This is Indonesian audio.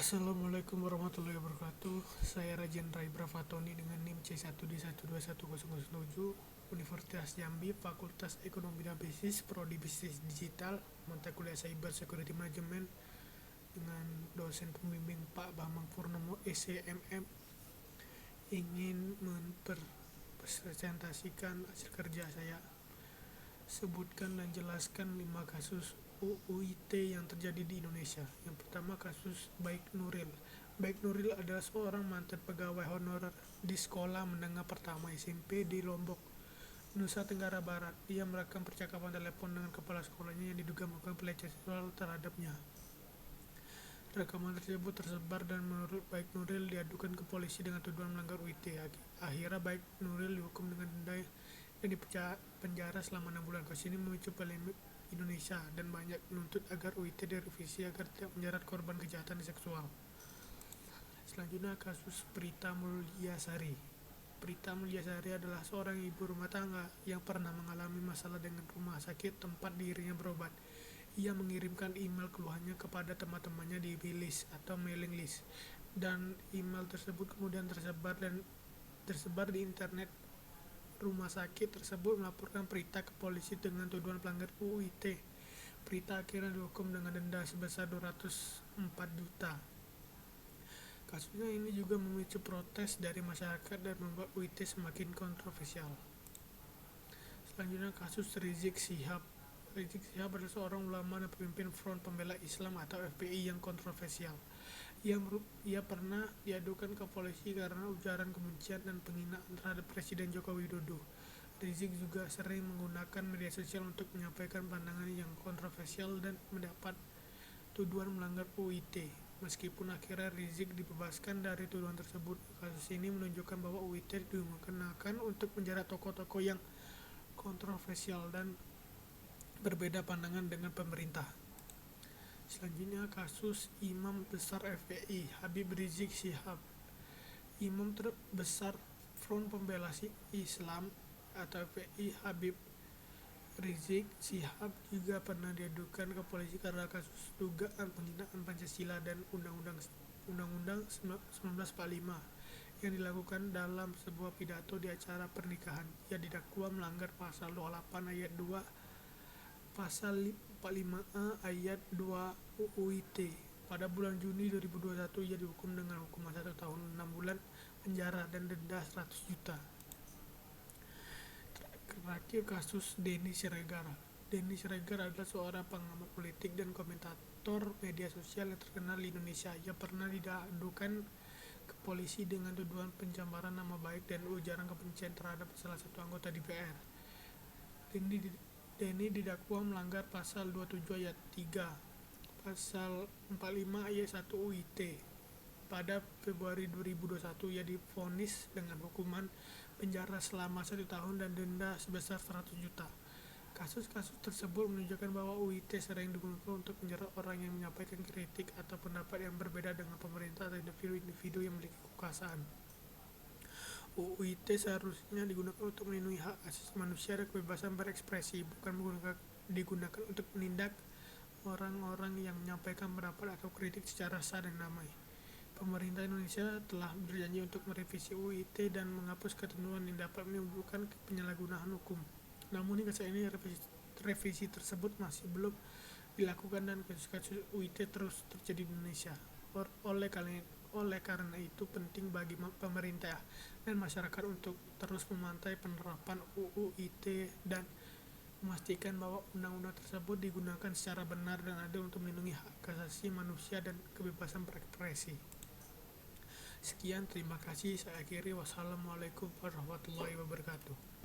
Assalamualaikum warahmatullahi wabarakatuh. Saya Rajen Rai Bravatoni dengan NIM C1D121007, Universitas Jambi, Fakultas Ekonomi dan Bisnis, Prodi Bisnis Digital, mata kuliah Cyber Security Management, dengan dosen pembimbing Pak Bambang Purnomo SCMM, ingin mempresentasikan hasil kerja saya. Sebutkan dan jelaskan 5 kasus UU ITE yang terjadi di Indonesia. Yang pertama, kasus Baik Nuril. Baik Nuril adalah seorang mantan pegawai honorer di sekolah menengah pertama SMP di Lombok, Nusa Tenggara Barat. Ia merekam percakapan telepon dengan kepala sekolahnya yang diduga melakukan pelecehan seksual terhadapnya. Rekaman tersebut tersebar dan menurut Baik Nuril diadukan ke polisi dengan tuduhan melanggar UU ITE. Akhirnya Baik Nuril dihukum dengan denda dan dipenjara selama 6 bulan. Kasus ini memicu polemik Indonesia dan banyak menuntut agar UU ITE direvisi agar tidak menjerat korban kejahatan seksual. Selanjutnya, kasus Prita Mulyasari. Prita Mulyasari adalah seorang ibu rumah tangga yang pernah mengalami masalah dengan rumah sakit tempat dirinya berobat. Ia mengirimkan email keluhannya kepada teman-temannya di list atau mailing list, dan email tersebut kemudian tersebar di internet. Rumah sakit tersebut melaporkan Prita ke polisi dengan tuduhan pelanggar UU ITE. Prita akhirnya dihukum dengan denda sebesar 204 juta. Kasusnya ini juga memicu protes dari masyarakat dan membuat UU ITE semakin kontroversial. Selanjutnya, kasus Rizik Syihab. Rizik Syihab adalah seorang ulama dan pemimpin Front Pembela Islam atau FPI yang kontroversial. Ia pernah diadukan ke polisi karena ujaran kebencian dan penghinaan terhadap Presiden Joko Widodo. Rizik juga sering menggunakan media sosial untuk menyampaikan pandangan yang kontroversial dan mendapat tuduhan melanggar UU ITE. Meskipun akhirnya Rizik dibebaskan dari tuduhan tersebut, kasus ini menunjukkan bahwa UU ITE digunakan untuk menjerat tokoh-tokoh yang kontroversial dan berbeda pandangan dengan pemerintah. Selanjutnya, kasus Imam Besar FPI Habib Rizik Syihab. Imam terbesar Front Pembela Islam atau FPI Habib Rizik Syihab juga pernah diadukan ke polisi karena kasus dugaan penghinaan Pancasila dan Undang-Undang 1945 yang dilakukan dalam sebuah pidato di acara pernikahan. Ia didakwa melanggar pasal 28 ayat 2 Pasal 45A ayat 2 UU ITE. Pada bulan Juni 2021, ia dihukum dengan hukuman 1 tahun 6 bulan penjara dan denda 100 juta. Terakhir, kasus Denny Siregar. Denny Siregar adalah seorang pengamat politik dan komentator media sosial yang terkenal di Indonesia. Ia pernah diadukan ke polisi dengan tuduhan pencemaran nama baik dan ujaran kebencian terhadap salah satu anggota DPR. Denny didakwa melanggar pasal 27 ayat 3, pasal 45 ayat 1 UU ITE. Pada Februari 2021, ia divonis dengan hukuman penjara selama 1 tahun dan denda sebesar 100 juta. Kasus-kasus tersebut menunjukkan bahwa UU ITE sering digunakan untuk menjerat orang yang menyampaikan kritik atau pendapat yang berbeda dengan pemerintah atau individu-individu yang memiliki kekuasaan. UU ITE seharusnya digunakan untuk melindungi hak asasi manusia dan kebebasan berekspresi, bukan digunakan untuk menindak orang-orang yang menyampaikan pendapat atau kritik secara sah dan damai. Pemerintah Indonesia telah berjanji untuk merevisi UU ITE dan menghapus ketentuan yang dapat menimbulkan penyalahgunaan hukum. Namun hingga saat ini revisi tersebut masih belum dilakukan dan kasus-kasus UU ITE terus terjadi di Indonesia. Oleh karena itu, penting bagi pemerintah dan masyarakat untuk terus memantau penerapan UU ITE dan memastikan bahwa undang-undang tersebut digunakan secara benar dan adil untuk melindungi hak asasi manusia dan kebebasan berekspresi. Sekian, terima kasih. Saya akhiri. Wassalamualaikum warahmatullahi wabarakatuh.